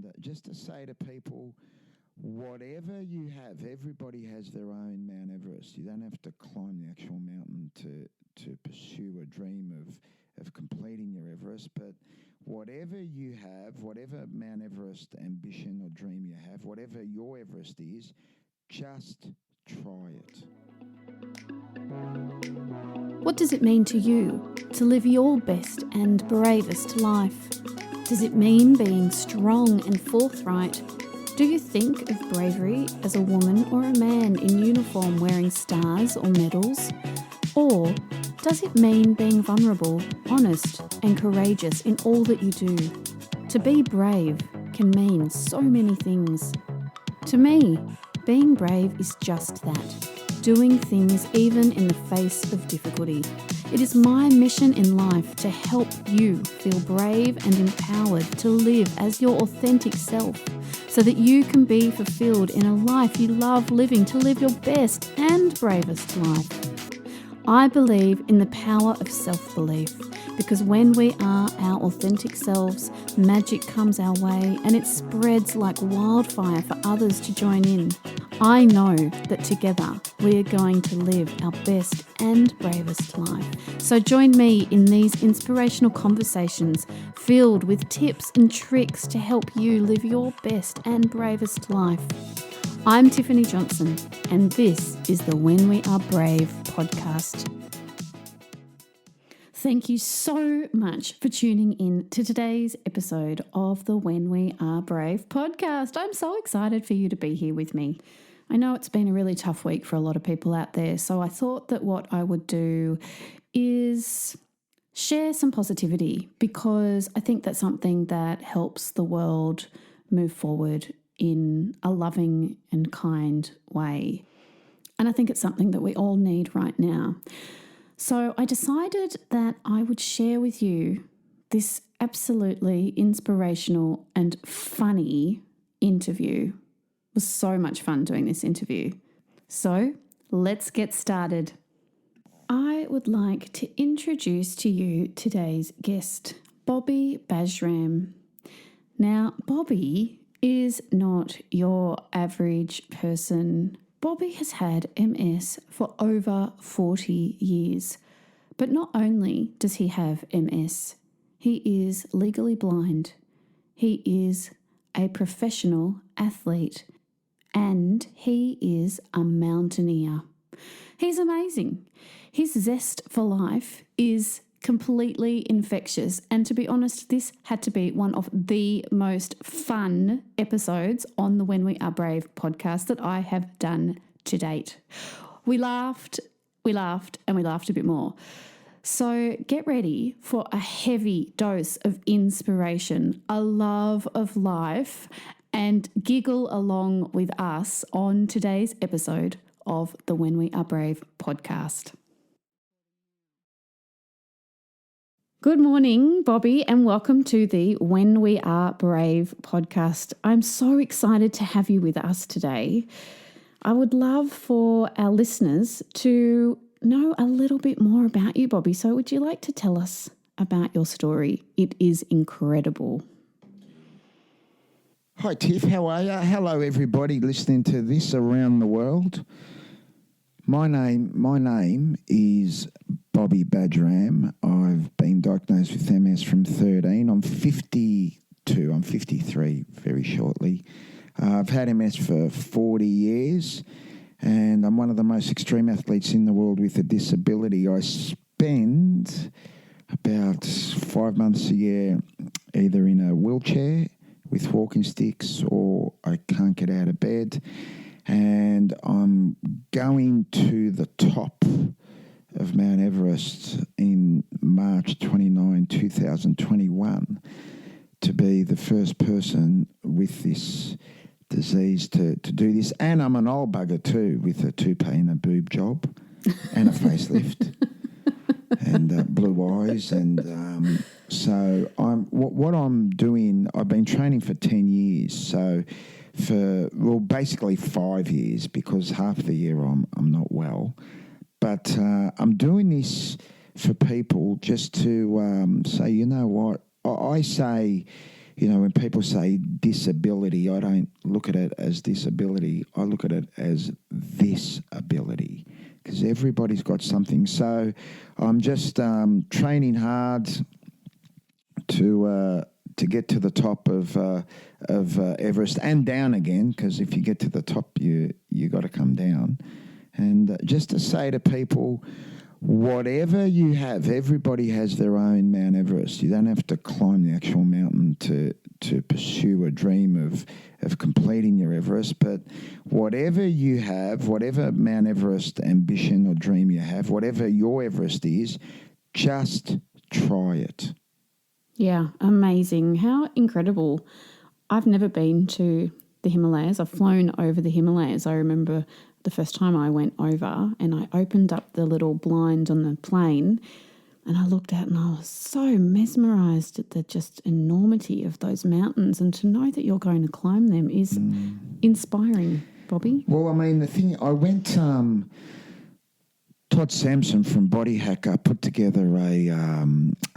And just to say to people, whatever you have, everybody has their own Mount Everest. You don't have to climb the actual mountain to pursue a dream of completing your Everest, but whatever you have, whatever Mount Everest ambition or dream you have, whatever your Everest is, just try it. What does it mean to you to live your best and bravest life? Does it mean being strong and forthright? Do you think of bravery as a woman or a man in uniform wearing stars or medals? Or does it mean being vulnerable, honest and courageous in all that you do? To be brave can mean so many things. To me, being brave is just that. Doing things even in the face of difficulty. It is my mission in life to help you feel brave and empowered to live as your authentic self so that you can be fulfilled in a life you love living, to live your best and bravest life. I believe in the power of self-belief because when we are our authentic selves, magic comes our way and it spreads like wildfire for others to join in. I know that together we are going to live our best and bravest life. So join me in these inspirational conversations filled with tips and tricks to help you live your best and bravest life. I'm Tiffany Johnson, and this is the When We Are Brave podcast. Thank you so much for tuning in to today's episode of the When We Are Brave podcast. I'm so excited for you to be here with me. I know it's been a really tough week for a lot of people out there, so I thought that what I would do is share some positivity because I think that's something that helps the world move forward in a loving and kind way. And I think it's something that we all need right now. So I decided that I would share with you this absolutely inspirational and funny interview. It was so much fun doing this interview. So let's get started. I would like to introduce to you today's guest, Bobby Bajram. Now, Bobby is not your average person. Bobby has had MS for over 40 years. But not only does he have MS, he is legally blind. He is a professional athlete and he is a mountaineer. He's amazing. His zest for life is completely infectious. And to be honest, this had to be one of the most fun episodes on the When We Are Brave podcast that I have done to date. We laughed, and we laughed a bit more. So get ready for a heavy dose of inspiration, a love of life, and giggle along with us on today's episode of the When We Are Brave podcast. Good morning, Bobby, and welcome to the When We Are Brave podcast. I'm so excited to have you with us today. I would love for our listeners to know a little bit more about you, Bobby. So would you like to tell us about your story? It is incredible. Hi, Tiff. How are you? Hello, everybody listening to this around the world. My name is Bobby Bajram. I've been diagnosed with MS from 13. I'm 52. I'm 53 very shortly. I've had MS for 40 years, and I'm one of the most extreme athletes in the world with a disability. I spend about 5 months a year either in a wheelchair with walking sticks or I can't get out of bed. And I'm going to the top of Mount Everest in March 29, 2021 to be the first person with this disease to do this. And I'm an old bugger too, with a toupee and a boob job and a facelift and blue eyes. And so what I'm doing, I've been training for 10 years. So basically 5 years, because half the year I'm not well. But I'm doing this for people just to say, you know what, I say when people say disability, I don't look at it as disability. I look at it as this ability, because everybody's got something. So I'm just training hard to get to the top of Everest and down again, because if you get to the top, you got to come down. And just to say to people, whatever you have, everybody has their own Mount Everest. You don't have to climb the actual mountain to pursue a dream of completing your Everest. But whatever you have, whatever Mount Everest ambition or dream you have, whatever your Everest is, just try it. Yeah, amazing. How incredible. I've never been to the Himalayas. I've flown over the Himalayas. I remember the first time I went over and I opened up the little blind on the plane and I looked out and I was so mesmerised at the just enormity of those mountains, and to know that you're going to climb them is inspiring, Bobby. Well, I mean, the thing, I went... Todd Sampson from Body Hacker put together a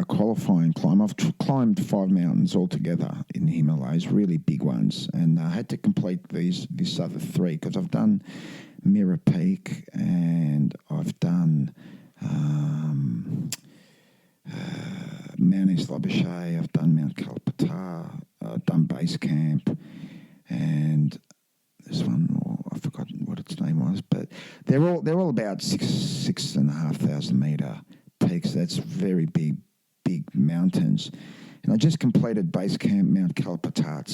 qualifying climb. I've climbed 5 mountains altogether in the Himalayas, really big ones, and I had to complete this other 3 because I've done Mirror Peak and I've done Mount East Labuschagne, I've done Mount Kalapatar, I've done Base Camp, and there's one more, I've forgotten what its name was, but they're all about 6,500 metre peaks. That's very big mountains. And I just completed Base Camp Mount Kalapatar at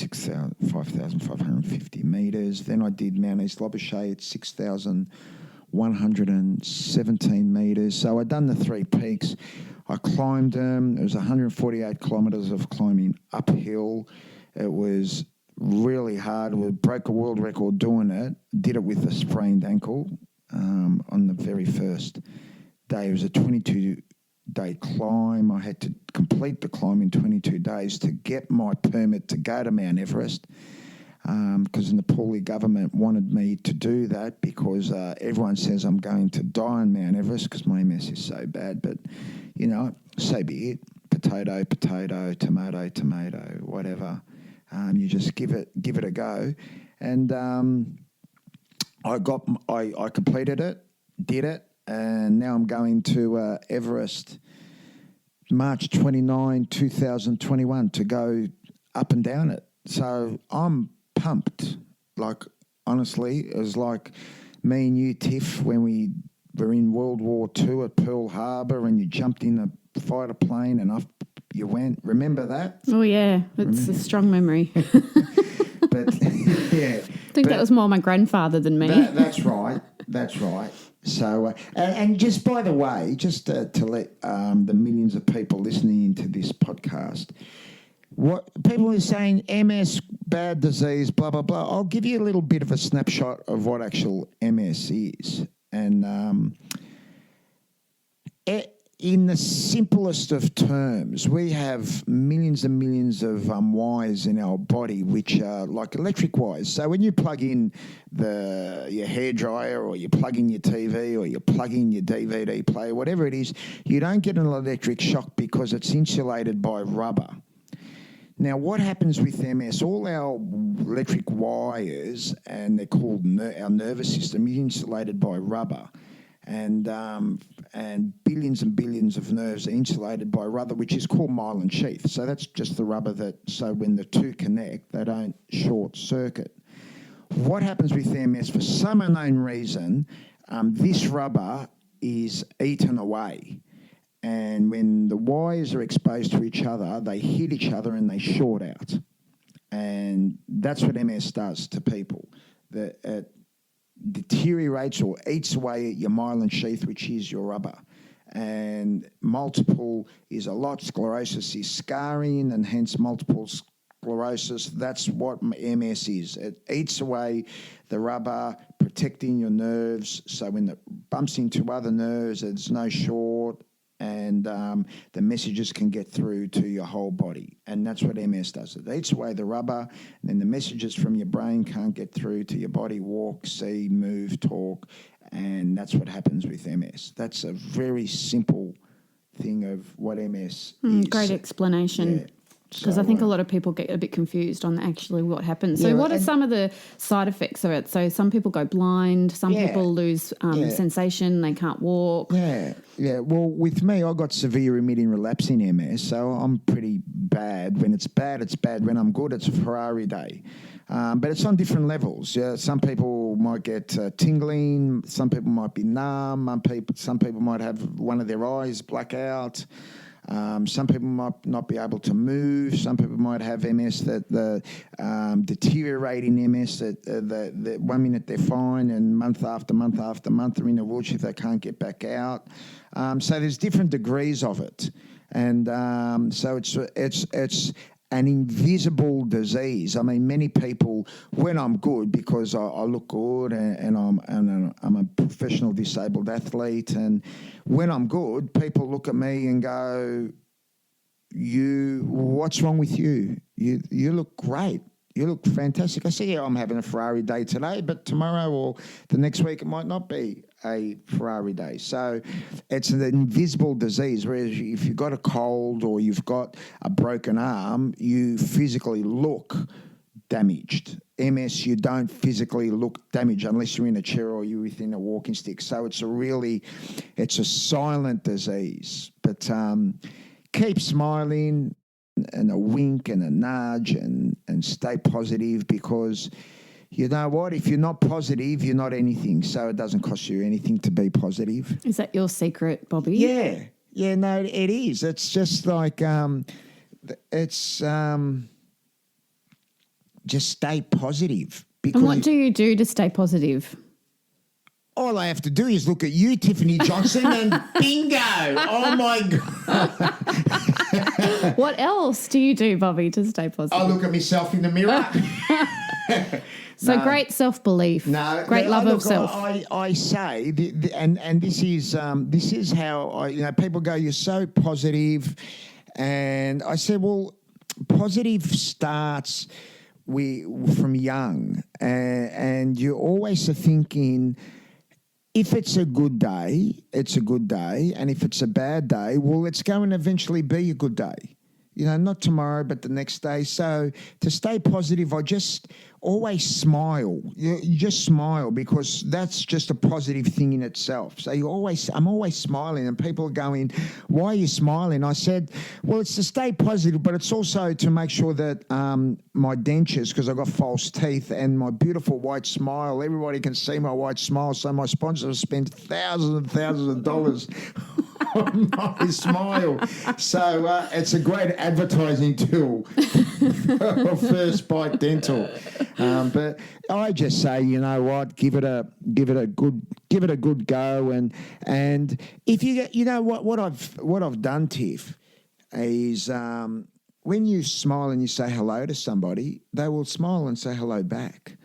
5,550 metres. Then I did Mount East Labuschagne at 6,117 metres. So I'd done the 3 peaks. I climbed them. It was 148 kilometres of climbing uphill. It was really hard. We broke a world record doing it. Did it with a sprained ankle on the very first day. It was a 22-day climb. I had to complete the climb in 22 days to get my permit to go to Mount Everest, because the Nepali government wanted me to do that because everyone says I'm going to die on Mount Everest because my MS is so bad. But, so be it. Potato, potato, tomato, tomato, whatever. You just give it a go, and I completed it, did it, and now I'm going to Everest March 29, 2021 to go up and down it. So I'm pumped. Like, honestly, it was like me and you, Tiff, when we were in World War II at Pearl Harbor and you jumped in a fighter plane and up you went. Remember that? Oh, yeah. It's a strong memory. But, yeah. I think that was more my grandfather than me. That's right. That's right. So, and just by the way, just to let the millions of people listening to this podcast, what people are saying, MS, bad disease, blah, blah, blah. I'll give you a little bit of a snapshot of what actual MS is. And in the simplest of terms, we have millions and millions of wires in our body which are like electric wires. So when you plug in your hairdryer or you plug in your TV or you plug in your DVD player, whatever it is, you don't get an electric shock because it's insulated by rubber. Now, what happens with MS? All our electric wires, and they're called our nervous system, is insulated by rubber. And billions and billions of nerves are insulated by rubber, which is called myelin sheath. So that's just the rubber so when the two connect, they don't short circuit. What happens with MS? For some unknown reason, this rubber is eaten away. And when the wires are exposed to each other, they hit each other and they short out. And that's what MS does to people. It deteriorates or eats away at your myelin sheath, which is your rubber. And multiple is a lot. Sclerosis is scarring, and hence multiple sclerosis. That's what MS is. It eats away the rubber, protecting your nerves. So when it bumps into other nerves, there's no short, and the messages can get through to your whole body. And that's what MS does. It eats away the rubber, and then the messages from your brain can't get through to your body, walk, see, move, talk, and that's what happens with MS. That's a very simple thing of what MS is. Great explanation. Because I think a lot of people get a bit confused on actually what happens. So what are some of the side effects of it? So some people go blind, some people lose sensation, they can't walk. Yeah. Well, with me, I got severe remitting relapsing MS, so I'm pretty bad. When it's bad, it's bad. When I'm good, it's a Ferrari day. But it's on different levels. Yeah, some people might get tingling. Some people might be numb. Some people might have one of their eyes black out. Some people might not be able to move. Some people might have MS deteriorating MS that 1 minute they're fine and month after month after month they're in a wheelchair, they can't get back out. So there's different degrees of it, and so it's an invisible disease. I mean, many people, when I'm good, because I look good and I'm a professional disabled athlete, and when I'm good, people look at me and go, what's wrong with you? You look great. You look fantastic. I say, yeah, I'm having a Ferrari day today, but tomorrow or the next week it might not be a Ferrari day. So it's an invisible disease, whereas if you've got a cold or you've got a broken arm, you physically look damaged. MS, you don't physically look damaged unless you're in a chair or you're within a walking stick. So it's a silent disease. But keep smiling, and a wink and a nudge and stay positive, because you know what? If you're not positive, you're not anything. So it doesn't cost you anything to be positive. Is that your secret, Bobby? Yeah. Yeah, no, it is. It's just like just stay positive. Because And what do you do to stay positive? all I have to do is look at you, Tiffany Johnson, and bingo. Oh, my God. What else do you do, Bobby, to stay positive? I look at myself in the mirror. So great self-belief, great love of self. I say, and this is how people go, you're so positive, and I said, well, positive starts from young, and you're always thinking, if it's a good day, it's a good day, and if it's a bad day, well, it's going to eventually be a good day. Not tomorrow, but the next day. So to stay positive, I just always smile. You just smile, because that's just a positive thing in itself. So I'm always smiling, and people are going, why are you smiling? I said, well, it's to stay positive, but it's also to make sure that my dentures, because I've got false teeth, and my beautiful white smile, everybody can see my white smile. So my sponsors spend thousands and thousands of dollars on my smile. So it's a great advertising tool for First Bite Dental. But I just say, you know what, give it a good go, and if you get, what I've done, Tiff, is when you smile and you say hello to somebody, they will smile and say hello back.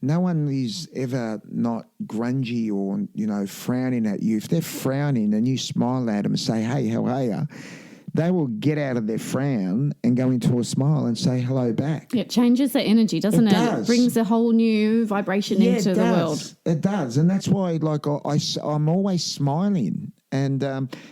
No one is ever not grungy or, frowning at you. If they're frowning and you smile at them and say, hey, how are you? They will get out of their frown and go into a smile and say hello back. It changes the energy, doesn't it? Does. It brings a whole new vibration into the world. It does. And that's why, I'm always smiling. And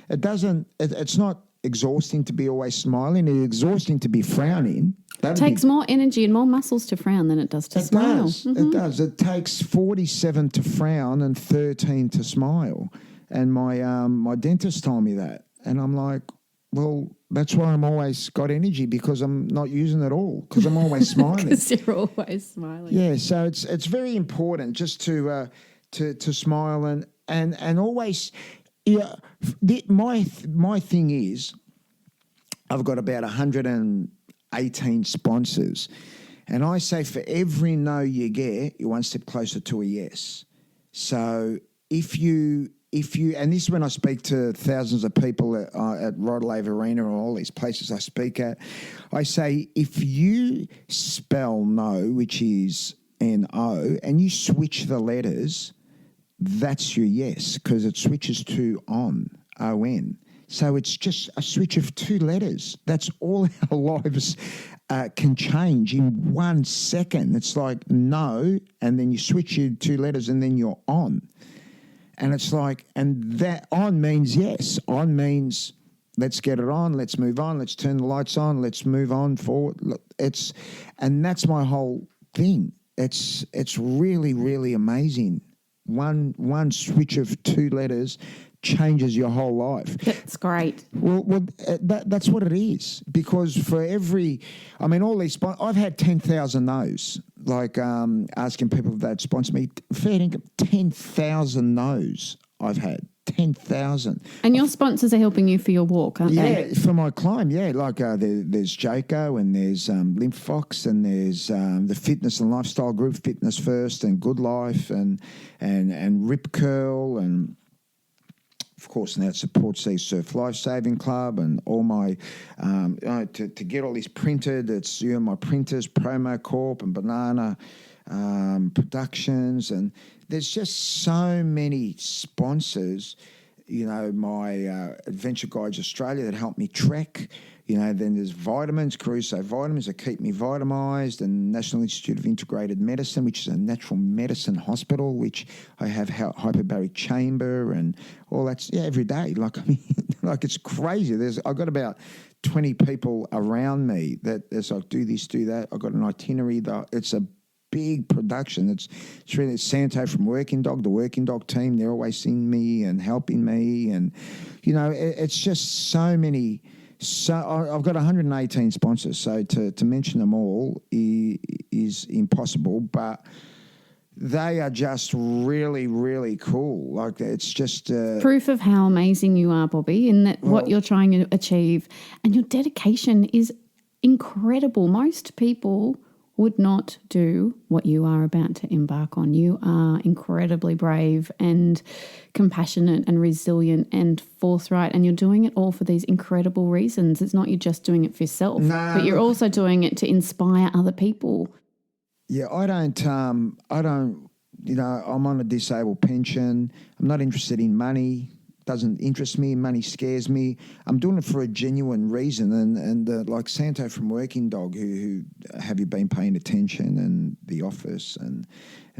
it's not exhausting to be always smiling. It's exhausting to be frowning. It takes more energy and more muscles to frown than it does to smile. It does. It takes 47 to frown and 13 to smile. And my dentist told me that. And I'm like, well, that's why I'm always got energy, because I'm not using it all, because I'm always smiling. Because you're always smiling. Yeah, so it's very important just to smile and always. Yeah, my thing is, I've got about 118 sponsors, and I say for every no you get, you're one step closer to a yes. So if you, and this is when I speak to thousands of people at Rod Laver Arena or all these places I speak at, I say, if you spell no, which is N-O, and you switch the letters, that's your yes, because it switches to on, O-N. So it's just a switch of 2 letters. That's all our lives can change in 1 second. It's like no, and then you switch your 2 letters, and then you're on. And it's like, and that on means yes. On means Let's get it on. Let's move on. Let's turn the lights on. Let's move on forward. And that's my whole thing. It's really, really amazing. One switch of 2 letters changes your whole life. That's great. Well, that's what it is. Because for all these I've had 10,000 no's. Like asking people if they'd sponsor me. Fair income, 10,000 no's I've had. 10,000. And your sponsors are helping you for your walk, aren't they? Yeah, for my climb, yeah. Like there's Jayco and there's Lymphox and there's the fitness and lifestyle group, Fitness First and Good Life and Rip Curl and of course now it supports the Surf Life Saving Club and all my to get all this printed. It's my printers, Promo Corp and Banana Productions, and there's just so many sponsors. My Adventure Guides Australia that help me trek. Then there's vitamins, Caruso Vitamins that keep me vitamised, and National Institute of Integrated Medicine, which is a natural medicine hospital, which I have hyperbaric chamber and all that. Yeah, every day. Like it's crazy. I've got about 20 people around me that there's like do this, do that. I've got an itinerary. It's a big production. It's really Santo from Working Dog, the Working Dog team. They're always seeing me and helping me, and it's just so many. So I've got 118 sponsors. So to mention them all is impossible, but they are just really, really cool. Like it's just proof of how amazing you are, Bobby, in that what you're trying to achieve, and your dedication is incredible. Most people would not do what you are about to embark on. You are incredibly brave and compassionate and resilient and forthright, and you're doing it all for these incredible reasons. It's not you just doing it for yourself, but you're also doing it to inspire other people. Yeah, I'm on a disabled pension. I'm not interested in money. Doesn't interest me. Money scares me. I'm doing it for a genuine reason. And like Santo from Working Dog, who have you been paying attention, and The Office, and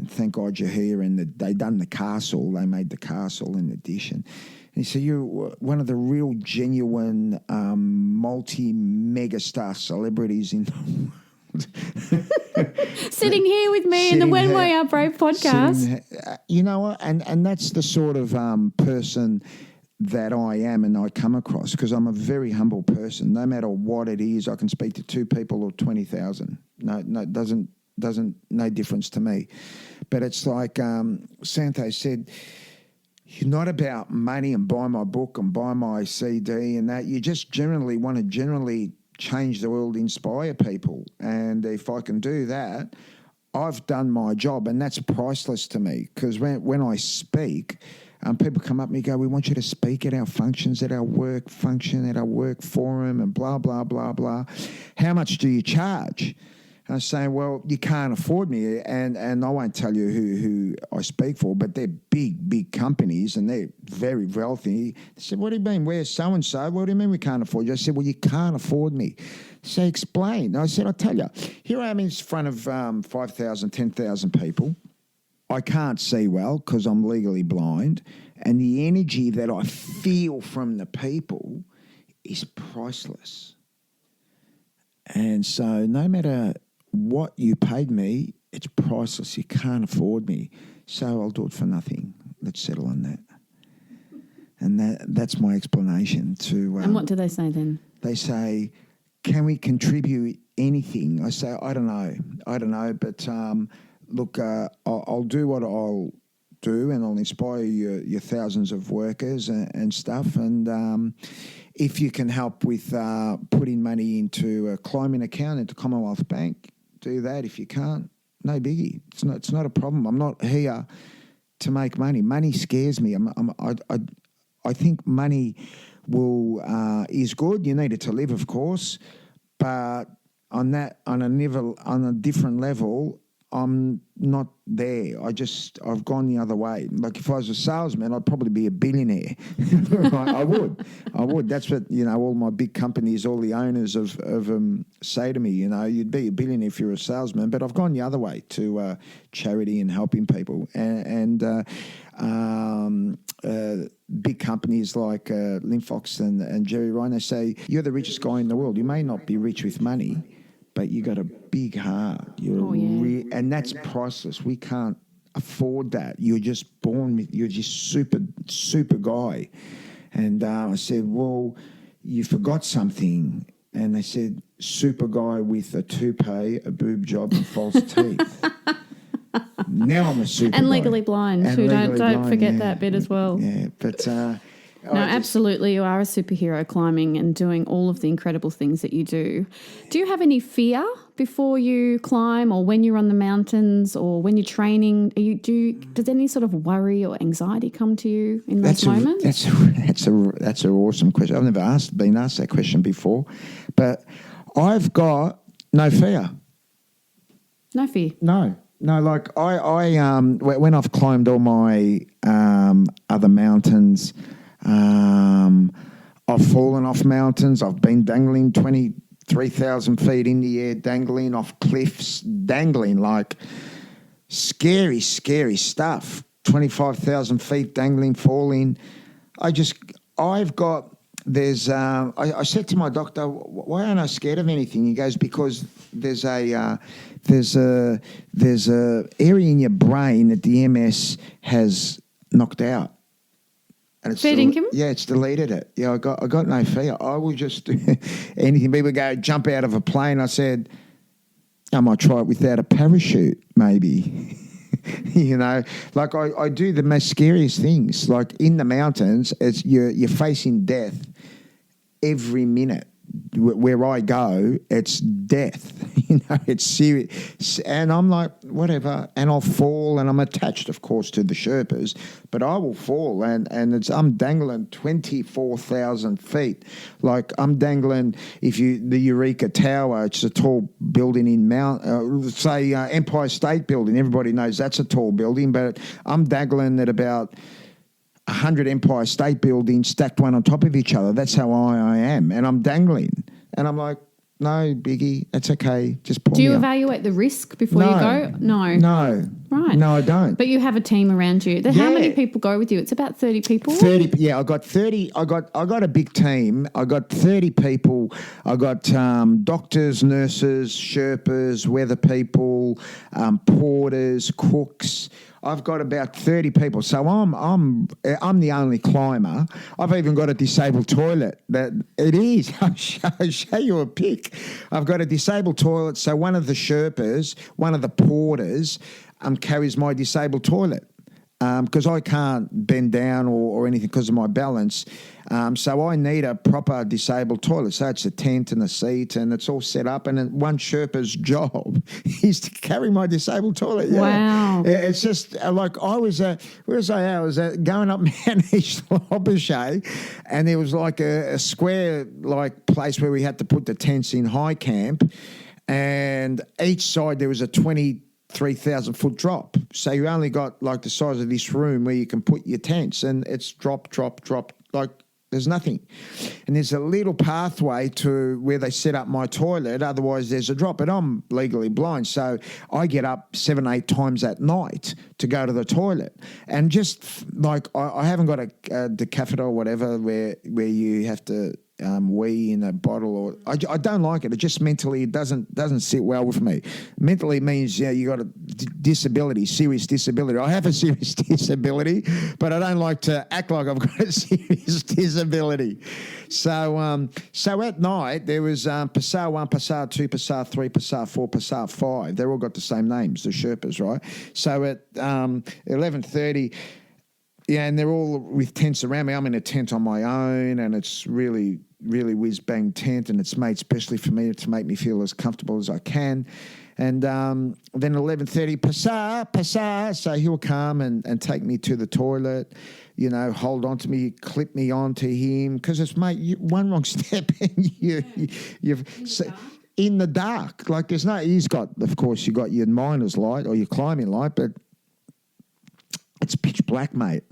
thank God you're here. And they done the castle. They made the castle in addition. And he said, you're one of the real genuine multi-mega star celebrities in the world. Sitting here with me in the When We Are Brave podcast. You know what? And that's the sort of person that I am and I come across, because I'm a very humble person. No matter what it is, I can speak to 2 people or 20,000. No, no difference to me. But it's like Santo said, you're not about money and buy my book and buy my CD and that. You just generally want to change the world, inspire people. And if I can do that, I've done my job, and that's priceless to me. Because when I speak, people come up to me and go, we want you to speak at our functions, at our work function, at our work forum, and blah, blah, blah, blah. How much do you charge? And I was saying, well, you can't afford me, and I won't tell you who I speak for, but they're big companies, and they're very wealthy. They said, what do you mean, we're so-and-so? What do you mean we can't afford you? I said, well, you can't afford me. So explain. I said, I'll tell you. Here I am in front of 5,000, 10,000 people. I can't see well because I'm legally blind, and the energy that I feel from the people is priceless. And so no matter what you paid me, it's priceless. You can't afford me. So I'll do it for nothing. Let's settle on that. And that's my explanation to... and what do they say then? They say, can we contribute anything? I say, I don't know. But look, I'll do what I'll do, and I'll inspire your thousands of workers and stuff. And if you can help with putting money into a climbing account into Commonwealth Bank, do that. If you can't, no biggie. It's not a problem. I'm not here to make money. Money scares me. I think money is good. You need it to live, of course, but on a different level, I'm not there. I've gone the other way. Like if I was a salesman, I'd probably be a billionaire. I would. That's what, all my big companies, all the owners of say to me, you'd be a billionaire if you're a salesman. But I've gone the other way to charity and helping people. And big companies like Linfox and Jerry Ryan, they say, you're the richest guy in the world. You may not be rich with money, but you got a big heart. And that's priceless. We can't afford that. You're just born with, you're just super guy. And I said, well, you forgot something. And they said, super guy with a toupee, a boob job, and false teeth. Now I'm a super and guy. Legally blind. And too. legally Don't blind, forget that bit as well. Yeah, but... No, absolutely. You are a superhero climbing and doing all of the incredible things that you do. Do you have any fear before you climb or when you're on the mountains or when you're training? Does any sort of worry or anxiety come to you in those moments? That's an awesome question. I've never been asked that question before, but I've got no fear. No fear? No, like I when I've climbed all my other mountains, I've fallen off mountains. I've been dangling 23,000 feet in the air, dangling off cliffs, dangling like scary stuff. 25,000 feet dangling, falling. I said to my doctor, why aren't I scared of anything? He goes, because there's a area in your brain that the MS has knocked out. And it's it's deleted it. Yeah, I got no fear. I will just do anything. People go, jump out of a plane. I said, I might try it without a parachute, maybe. Like I do the most scariest things. Like in the mountains, it's you're facing death every minute. Where I go, it's death. It's serious. And I'm like, whatever. And I'll fall, and I'm attached, of course, to the Sherpas, but I will fall, and I'm dangling 24,000 feet. Like I'm dangling, the Eureka Tower, it's a tall building in Empire State Building. Everybody knows that's a tall building, but I'm dangling at about 100 Empire State Buildings stacked one on top of each other. That's how I am. And I'm dangling. And I'm like, no, Biggie, that's okay. Just pull me Do you up. evaluate the risk before you go? No. No. Right. No, I don't. But you have a team around you. How many people go with you? It's about 30 people? 30, yeah. I got 30. I got a big team. I got 30 people. I got doctors, nurses, Sherpas, weather people, porters, cooks. I've got about 30 people, so I'm the only climber. I've even got a disabled toilet. That it is. I'll show you a pic. I've got a disabled toilet, so one of the Sherpas, one of the porters, carries my disabled toilet because I can't bend down or anything because of my balance. So I need a proper disabled toilet. So it's a tent and a seat and it's all set up. And one Sherpa's job is to carry my disabled toilet. Yeah. Wow. It's just like I was going up Mount East Labouchere, and there was like a square like place where we had to put the tents in high camp, and each side there was a 23,000 foot drop. So you only got like the size of this room where you can put your tents, and it's drop, like there's nothing. And there's a little pathway to where they set up my toilet. Otherwise there's a drop, but I'm legally blind. So I get up 7-8 times at night to go to the toilet. And just like, I haven't got a decatheter or whatever where you have to wee in a bottle, or I don't like it. It just mentally doesn't sit well with me. Mentally means you got a disability, serious disability. I have a serious disability, but I don't like to act like I've got a serious disability. So at night there was Passar 1, Passar 2, Passar 3, Passar 4, Passar 5. They're all got the same names, the Sherpas, right? So at 11:30. Yeah, and they're all with tents around me. I'm in a tent on my own, and it's really, really whiz-bang tent, and it's made specially for me to make me feel as comfortable as I can. And then 11:30, Passar. So he'll come and take me to the toilet, hold on to me, clip me onto him, because it's, mate, one wrong step and you've... in the dark. Like he's got, of course, you got your miner's light or your climbing light, but it's pitch black, mate.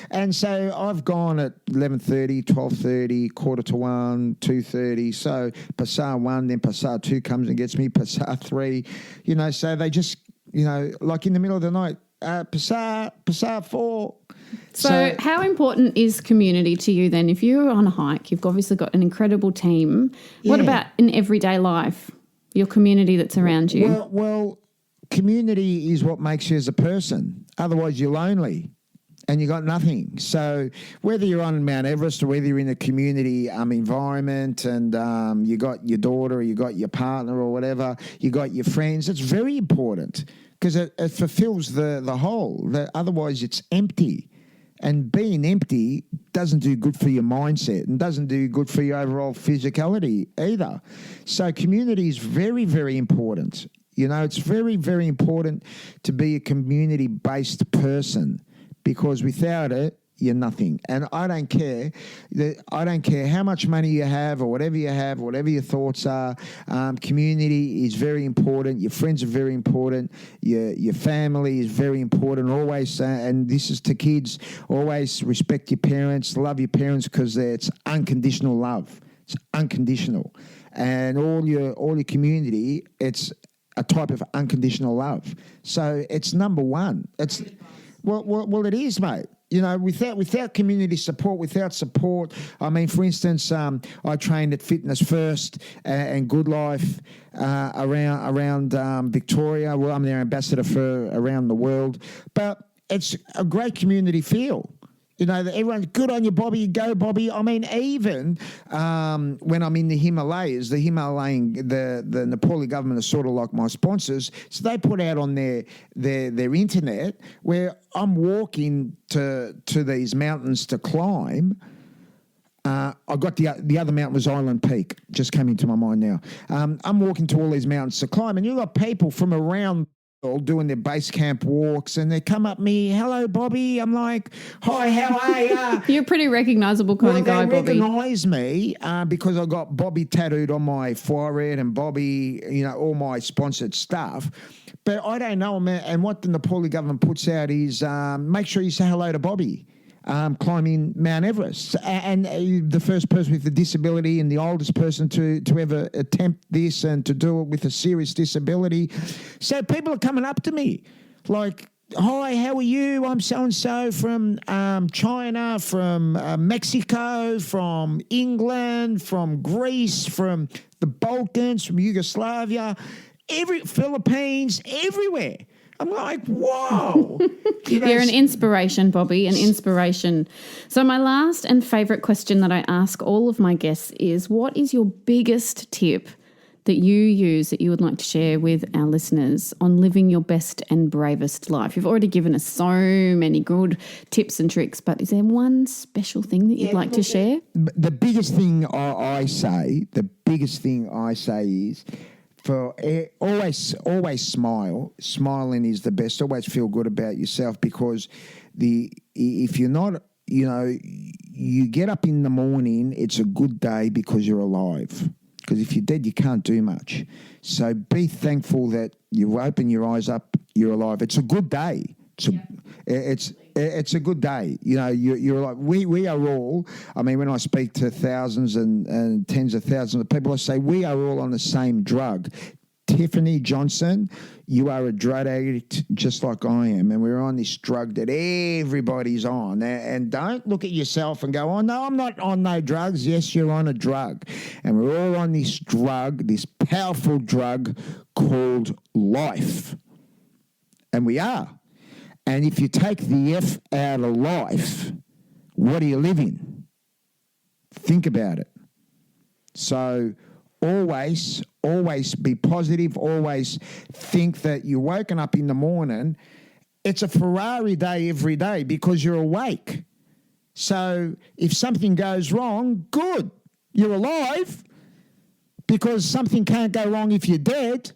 And so I've gone at 11:30, 12:30, 1:45, 2:30. So Passar 1, then Passar 2 comes and gets me, Passar 3. So they just, like in the middle of the night, Passar 4. So how important is community to you then? If you're on a hike, you've obviously got an incredible team. What about in everyday life, your community that's around you? Well, community is what makes you as a person. Otherwise, you're lonely and you got nothing. So whether you're on Mount Everest or whether you're in a community environment and you got your daughter or you got your partner or whatever, you got your friends, it's very important because it fulfills the whole. Otherwise, it's empty. And being empty doesn't do good for your mindset and doesn't do good for your overall physicality either. So community is very, very important. It's very, very important to be a community-based person because without it, you're nothing. And I don't care. I don't care how much money you have or whatever you have, whatever your thoughts are. Community is very important. Your friends are very important. Your family is very important. Always, and this is to kids, always respect your parents, love your parents because it's unconditional love. It's unconditional. And all your community, it's a type of unconditional love. So it's number one. It's well, it is, mate. Without community support, without support, for instance, I trained at Fitness First and Good Life around Victoria. Well, I'm their ambassador for around the world. But it's a great community feel. Everyone's good on you, Bobby. Go, Bobby. Even when I'm in the Himalayas, the Nepali government is sort of like my sponsors. So they put out on their internet where I'm walking to these mountains to climb. I got the other mountain was Island Peak. Just came into my mind now. I'm walking to all these mountains to climb, and you've got people from around all doing their base camp walks, and they come up me, hello, Bobby. I'm like, hi, how are you? You're a pretty recognisable kind of guy, Bobby. They recognise me because I got Bobby tattooed on my forehead and Bobby, all my sponsored stuff. But I don't know, man. And what the Nepali government puts out is make sure you say hello to Bobby. Climbing Mount Everest, and the first person with a disability and the oldest person to ever attempt this and to do it with a serious disability. So people are coming up to me like, hi, how are you? I'm so-and-so from China, from Mexico, from England, from Greece, from the Balkans, from Yugoslavia, Philippines, everywhere. I'm like, whoa. You're an inspiration, Bobby, an inspiration. So my last and favourite question that I ask all of my guests is, what is your biggest tip that you use that you would like to share with our listeners on living your best and bravest life? You've already given us so many good tips and tricks, but is there one special thing that you'd like to share? The biggest thing I say is, always smile. Smiling is the best. Always feel good about yourself because if you're not, you get up in the morning, it's a good day because you're alive. Because if you're dead, you can't do much. So be thankful that you open your eyes up, you're alive. It's a good day. It's a good day. You're like, we are all, when I speak to thousands and tens of thousands of people, I say we are all on the same drug. Tiffany Johnson, you are a drug addict just like I am, and we're on this drug that everybody's on. And don't look at yourself and go, oh, no, I'm not on no drugs. Yes, you're on a drug. And we're all on this drug, this powerful drug called life. And we are. And if you take the F out of life, what are you living? Think about it. So always be positive. Always think that you're woken up in the morning. It's a Ferrari day every day because you're awake. So if something goes wrong, good. You're alive because something can't go wrong if you're dead.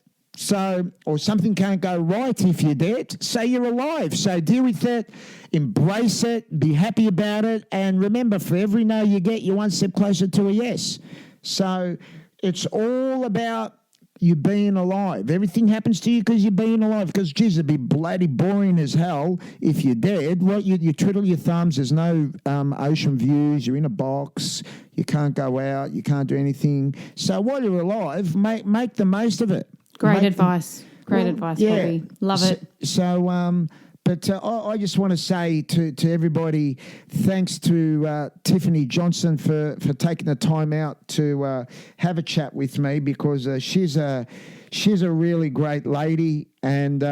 Or something can't go right if you're dead, so you're alive. So deal with it, embrace it, be happy about it, and remember, for every no you get, you're one step closer to a yes. So it's all about you being alive. Everything happens to you because you're being alive. Because, geez, it'd be bloody boring as hell if you're dead. Well, you twiddle your thumbs. There's no ocean views. You're in a box. You can't go out. You can't do anything. So while you're alive, make the most of it. Great advice. Great advice, Bobby. Love it. But I just want to say to everybody, thanks to Tiffany Johnson for taking the time out to have a chat with me, because she's a really great lady, and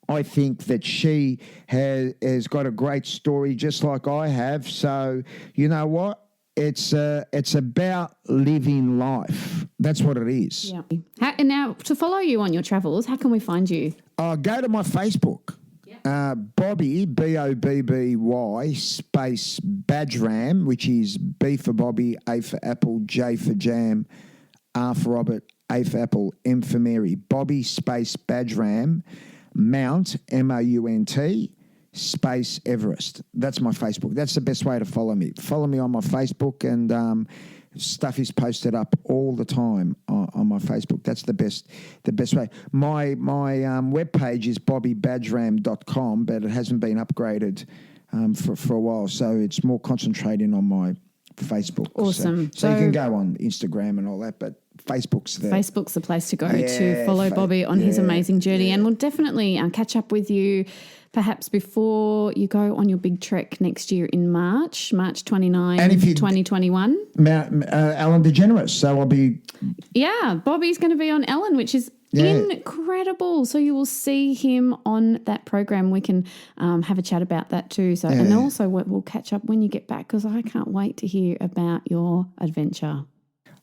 I think that she has got a great story just like I have. So you know what? It's about living life. That's what it is. Yeah. And now, to follow you on your travels, how can we find you? Go to my Facebook. Bobby, Bobby, space Badram, which is B for Bobby, A for Apple, J for Jam, R for Robert, A for Apple, M for Mary. Bobby space Badram, Mount, MOUNT, space Everest. That's my Facebook. That's the best way to follow me. Follow me on my Facebook, and stuff is posted up all the time on my Facebook. That's the best way. My webpage is bobbybadram.com, but it hasn't been upgraded for a while, so it's more concentrating on my Facebook. Awesome. So you can go on Instagram and all that, but Facebook's the place to go to follow Bobby on his amazing journey, and we'll definitely catch up with you perhaps before you go on your big trek next year in March 29, 2021. Ellen DeGeneres, so I'll be... Yeah, Bobby's going to be on Ellen, which is incredible. So you will see him on that program. We can have a chat about that too. So and also we'll catch up when you get back, because I can't wait to hear about your adventure.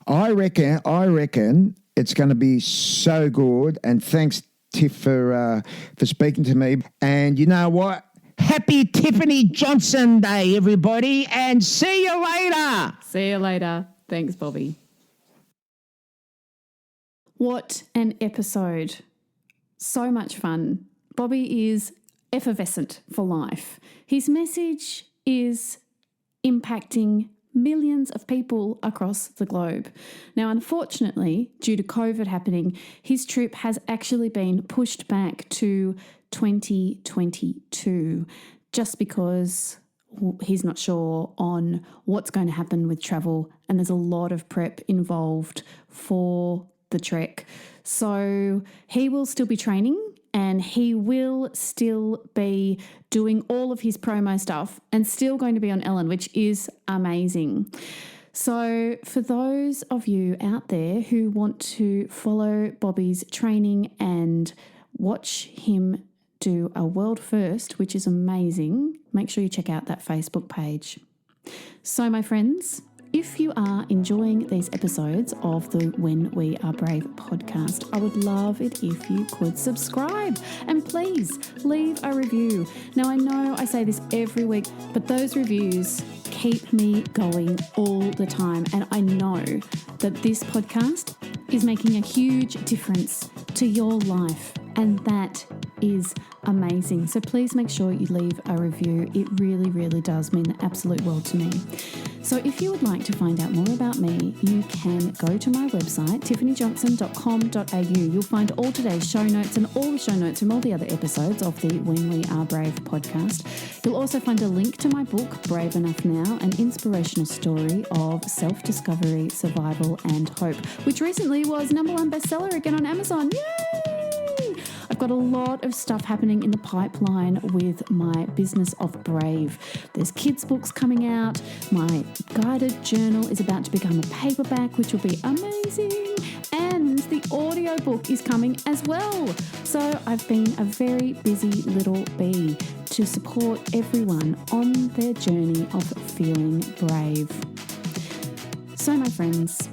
I reckon it's going to be so good, and thanks, Tiff, for speaking to me. And you know what? Happy Tiffany Johnson Day, everybody, and see you later. See you later. Thanks, Bobby. What an episode. So much fun. Bobby is effervescent for life. His message is impacting millions of people across the globe. Now, unfortunately, due to COVID happening, his trip has actually been pushed back to 2022, just because he's not sure on what's going to happen with travel, and there's a lot of prep involved for the trek. So he will still be training, and he will still be doing all of his promo stuff and still going to be on Ellen, which is amazing. So for those of you out there who want to follow Bobby's training and watch him do a world first, which is amazing, make sure you check out that Facebook page. So my friends, if you are enjoying these episodes of the When We Are Brave podcast, I would love it if you could subscribe and please leave a review. Now, I know I say this every week, but those reviews keep me going all the time. And I know that this podcast is making a huge difference to your life. And that is amazing. So please make sure you leave a review. It really, really does mean the absolute world to me. So if you would like to find out more about me, you can go to my website, tiffanyjohnson.com.au. You'll find all today's show notes and all the show notes from all the other episodes of the When We Are Brave podcast. You'll also find a link to my book, Brave Enough Now, an inspirational story of self-discovery, survival and hope, which recently was #1 bestseller again on Amazon. Yay! I've got a lot of stuff happening in the pipeline with my business of Brave. There's kids' books coming out. My guided journal is about to become a paperback, which will be amazing. And the audiobook is coming as well. So I've been a very busy little bee to support everyone on their journey of feeling brave. So my friends,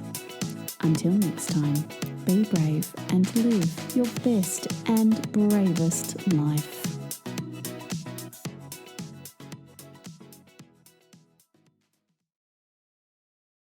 until next time, be brave and live your best and bravest life.